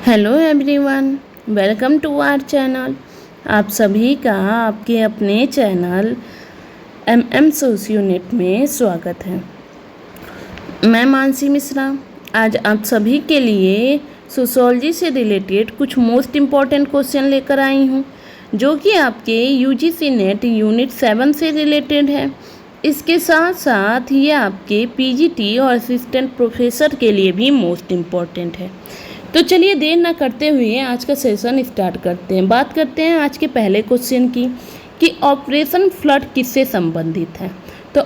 Hello everyone, welcome to our channel. आप सभी का आपके अपने चैनल एम सोशियो नेट में स्वागत है। मैं मानसी मिश्रा आज आप सभी के लिए सोशियोलॉजी से रिलेटेड कुछ मोस्ट इम्पॉर्टेंट क्वेश्चन लेकर आई हूँ, जो कि आपके यूजीसी नेट यूनिट 7 से रिलेटेड है। इसके साथ साथ ये आपके पीजीटी और असिस्टेंट प्रोफेसर के लिए भी मोस्ट इम्पॉर्टेंट है। तो चलिए देर ना करते हुए आज का सेशन स्टार्ट करते हैं। बात करते हैं आज के पहले क्वेश्चन की कि ऑपरेशन फ्लड किससे संबंधित है। तो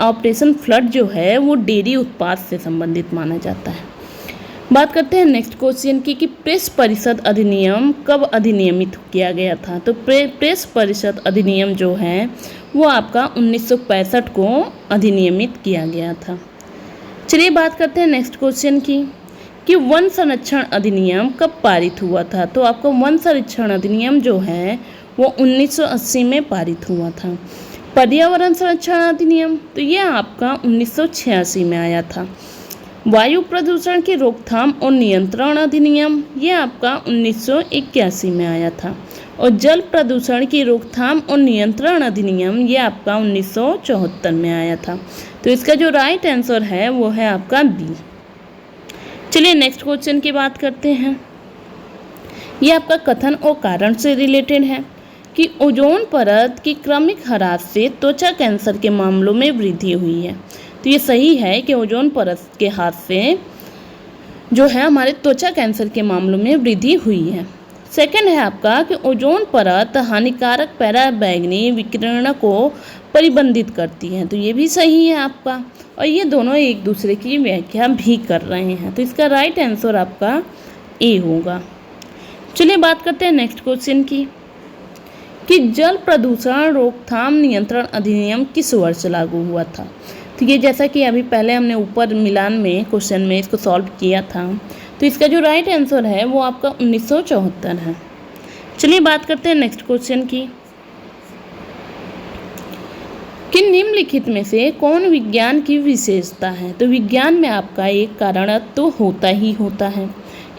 ऑपरेशन फ्लड जो है वो डेयरी उत्पाद से संबंधित माना जाता है। बात करते हैं नेक्स्ट क्वेश्चन की कि प्रेस परिषद अधिनियम कब अधिनियमित किया गया था। तो प्रेस परिषद अधिनियम जो है वो आपका 1965 को अधिनियमित किया गया था। चलिए बात करते हैं नेक्स्ट क्वेश्चन की कि वन संरक्षण अधिनियम कब पारित हुआ था। तो आपका वन संरक्षण अधिनियम जो है वो 1980 में पारित हुआ था। पर्यावरण संरक्षण अधिनियम तो ये आपका 1986 में आया था। वायु प्रदूषण की रोकथाम और नियंत्रण अधिनियम ये आपका 1981 में आया था। और जल प्रदूषण की रोकथाम और नियंत्रण अधिनियम ये आपका 1974 में आया था। तो इसका जो राइट आंसर है वो है आपका बी। चलिए नेक्स्ट क्वेश्चन की बात करते हैं। ये आपका कथन और कारण से रिलेटेड है कि ओजोन परत की क्रमिक ह्रास से त्वचा कैंसर के मामलों में वृद्धि हुई है। तो ये सही है कि ओजोन परत के ह्रास से जो है हमारे त्वचा कैंसर के मामलों में वृद्धि हुई है। सेकंड है आपका कि ओजोन परत हानिकारक पराबैंगनी विकिरण को प्रतिबंधित करती है। तो ये भी सही है आपका, और ये दोनों एक दूसरे की व्याख्या भी कर रहे हैं। तो इसका राइट आंसर आपका ए होगा। चलिए बात करते हैं नेक्स्ट क्वेश्चन की कि जल प्रदूषण रोकथाम नियंत्रण अधिनियम किस वर्ष लागू हुआ था। तो ये जैसा कि अभी पहले हमने ऊपर मिलान में क्वेश्चन में इसको सॉल्व किया था, तो इसका जो राइट आंसर है वो आपका 1974 है। चलिए बात करते हैं नेक्स्ट क्वेश्चन की कि निम्नलिखित में से कौन विज्ञान की विशेषता है। तो विज्ञान में आपका एक कारणत्व तो होता ही होता है,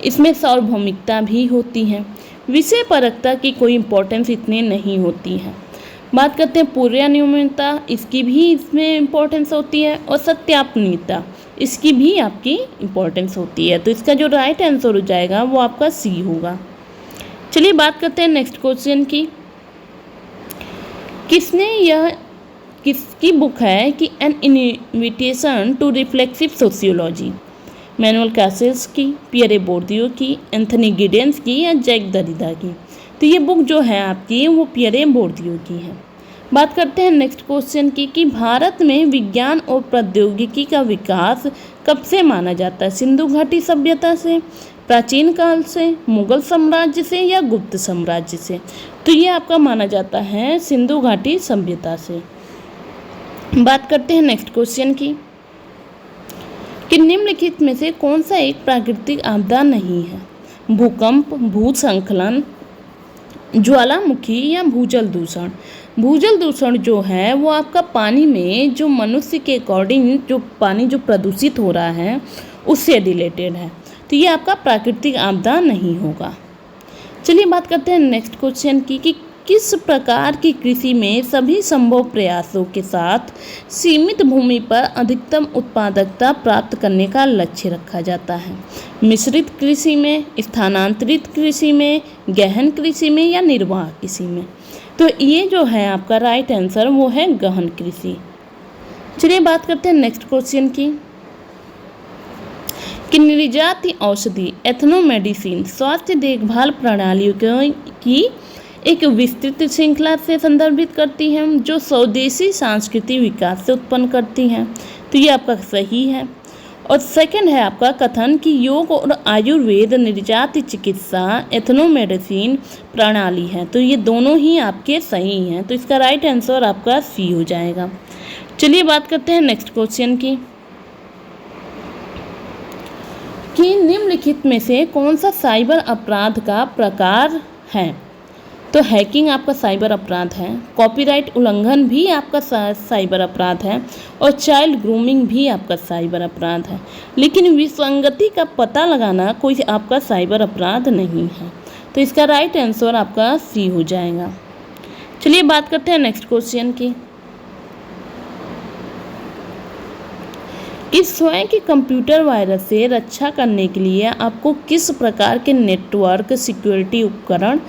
इसमें सार्वभौमिकता भी होती है, विषय परकता की कोई इम्पोर्टेंस इतनी नहीं होती है। बात करते हैं पूर्वानुमानिता, इसकी भी इसमें इम्पोर्टेंस होती है, और सत्यापनीयता इसकी भी आपकी इम्पोर्टेंस होती है। तो इसका जो राइट आंसर हो जाएगा वो आपका सी होगा। चलिए बात करते हैं नेक्स्ट क्वेश्चन की किसकी बुक है कि an invitation to reflexive sociology. Manuel Castells की, पियरे बोर्दियो की, एंथनी गिडेंस की या जैक दरिदा की। तो ये बुक जो है आपकी वो पियरे बोर्दियो की है। बात करते हैं नेक्स्ट क्वेश्चन की कि भारत में विज्ञान और प्रौद्योगिकी का विकास कब से माना जाता है। सिंधु घाटी सभ्यता से, प्राचीन काल से, मुगल साम्राज्य से या गुप्त साम्राज्य से। तो ये आपका माना जाता है सिंधु घाटी सभ्यता से। बात करते हैं नेक्स्ट क्वेश्चन की कि निम्नलिखित में से कौन सा एक प्राकृतिक आपदा नहीं है। भूकंप, भूस्खलन, ज्वालामुखी या भूजल दूषण। भूजल दूषण जो है वो आपका पानी में जो मनुष्य के अकॉर्डिंग जो पानी जो प्रदूषित हो रहा है उससे रिलेटेड है। तो ये आपका प्राकृतिक आपदा नहीं होगा। चलिए बात करते हैं नेक्स्ट क्वेश्चन की कि किस प्रकार की कृषि में सभी संभव प्रयासों के साथ सीमित भूमि पर अधिकतम उत्पादकता प्राप्त करने का लक्ष्य रखा जाता है। मिश्रित कृषि में, स्थानांतरित कृषि में, गहन कृषि में या निर्वाह कृषि में। तो ये जो है आपका राइट आंसर वो है गहन कृषि। चलिए बात करते हैं नेक्स्ट क्वेश्चन की कि निर्याती औषधि एथनोमेडिसिन स्वास्थ्य देखभाल प्रणालियों की एक विस्तृत श्रृंखला से संदर्भित करती हैं जो स्वदेशी सांस्कृतिक विकास से उत्पन्न करती हैं। तो ये आपका सही है। और सेकंड है आपका कथन कि योग और आयुर्वेद निर्यात चिकित्सा एथनोमेडिसिन प्रणाली है। तो ये दोनों ही आपके सही हैं। तो इसका राइट आंसर आपका सी हो जाएगा। चलिए बात करते हैं नेक्स्ट क्वेश्चन की कि निम्नलिखित में से कौन सा साइबर अपराध का प्रकार है। तो हैकिंग आपका साइबर अपराध है, कॉपीराइट उल्लंघन भी आपका साइबर अपराध है और चाइल्ड ग्रूमिंग भी आपका साइबर अपराध है। लेकिन विसंगति का पता लगाना कोई आपका साइबर अपराध नहीं है। तो इसका राइट आंसर आपका सी हो जाएगा। चलिए बात करते हैं नेक्स्ट क्वेश्चन की कि स्वयं के कंप्यूटर वायरस से रक्षा करने के लिए आपको किस प्रकार के नेटवर्क सिक्योरिटी उपकरण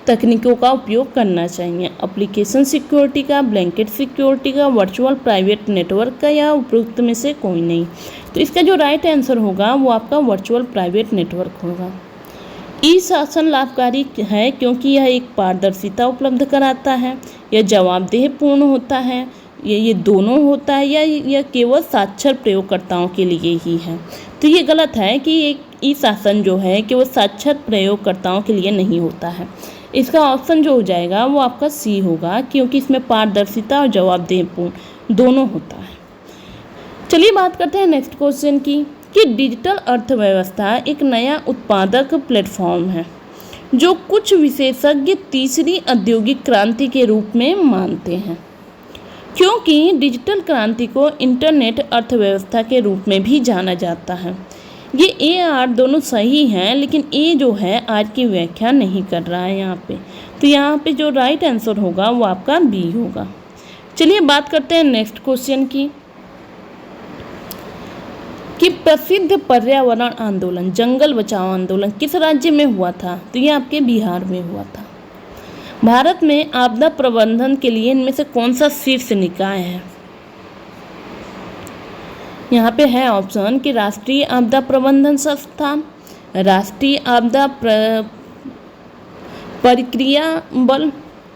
तकनीकों का उपयोग करना चाहिए। एप्लीकेशन सिक्योरिटी का, ब्लैंकेट सिक्योरिटी का, वर्चुअल प्राइवेट नेटवर्क का या उपरोक्त में से कोई नहीं। तो इसका जो राइट आंसर होगा वो आपका वर्चुअल प्राइवेट नेटवर्क होगा। ई शासन लाभकारी है क्योंकि यह एक पारदर्शिता उपलब्ध कराता है, यह जवाबदेहपूर्ण होता है, ये दोनों होता है, या यह केवल साक्षर प्रयोगकर्ताओं के लिए ही है। तो ये गलत है कि एक ई शासन जो है केवल साक्षर प्रयोगकर्ताओं के लिए नहीं होता है। इसका ऑप्शन जो हो जाएगा वो आपका सी होगा, क्योंकि इसमें पारदर्शिता और जवाबदेहपूर्ण दोनों होता है। चलिए बात करते हैं नेक्स्ट क्वेश्चन की कि डिजिटल अर्थव्यवस्था एक नया उत्पादक प्लेटफॉर्म है जो कुछ विशेषज्ञ तीसरी औद्योगिक क्रांति के रूप में मानते हैं, क्योंकि डिजिटल क्रांति को इंटरनेट अर्थव्यवस्था के रूप में भी जाना जाता है। ये ए आर दोनों सही हैं, लेकिन ए जो है आज की व्याख्या नहीं कर रहा है यहाँ पे। तो यहाँ पे जो राइट आंसर होगा वो आपका बी होगा। चलिए बात करते हैं नेक्स्ट क्वेश्चन की कि प्रसिद्ध पर्यावरण आंदोलन जंगल बचाओ आंदोलन किस राज्य में हुआ था। तो ये आपके बिहार में हुआ था। भारत में आपदा प्रबंधन के लिए इनमें से कौन सा शीर्ष निकाय है। यहाँ पे है ऑप्शन कि राष्ट्रीय आपदा प्रबंधन संस्थान, राष्ट्रीय आपदा प्रक्रिया बल,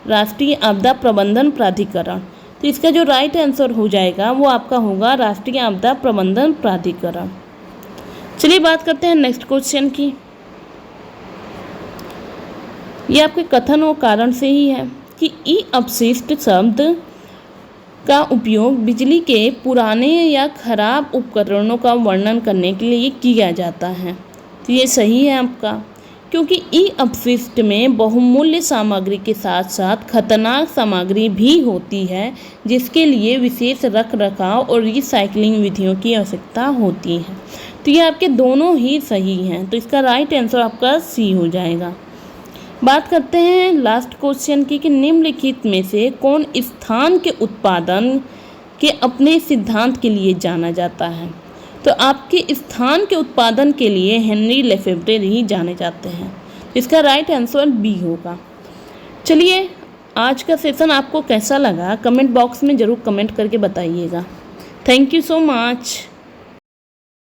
राष्ट्रीय आपदा प्रबंधन प्राधिकरण। तो इसका जो राइट आंसर हो जाएगा वो आपका होगा राष्ट्रीय आपदा प्रबंधन प्राधिकरण। चलिए बात करते हैं नेक्स्ट क्वेश्चन की। ये आपके कथन और कारण से ही है कि ई अपशिष्ट शब्द का उपयोग बिजली के पुराने या खराब उपकरणों का वर्णन करने के लिए किया जाता है। तो ये सही है आपका, क्योंकि ई अपशिष्ट में बहुमूल्य सामग्री के साथ साथ खतरनाक सामग्री भी होती है, जिसके लिए विशेष रख रखाव और रिसाइकलिंग विधियों की आवश्यकता होती है। तो ये आपके दोनों ही सही हैं। तो इसका राइट आंसर आपका सी हो जाएगा। बात करते हैं लास्ट क्वेश्चन की कि निम्नलिखित में से कौन स्थान के उत्पादन के अपने सिद्धांत के लिए जाना जाता है। तो आपके स्थान के उत्पादन के लिए हेनरी लेफेब्रे ही जाने जाते हैं। इसका राइट आंसर बी होगा। चलिए आज का सेशन आपको कैसा लगा कमेंट बॉक्स में ज़रूर कमेंट करके बताइएगा। Thank you so much.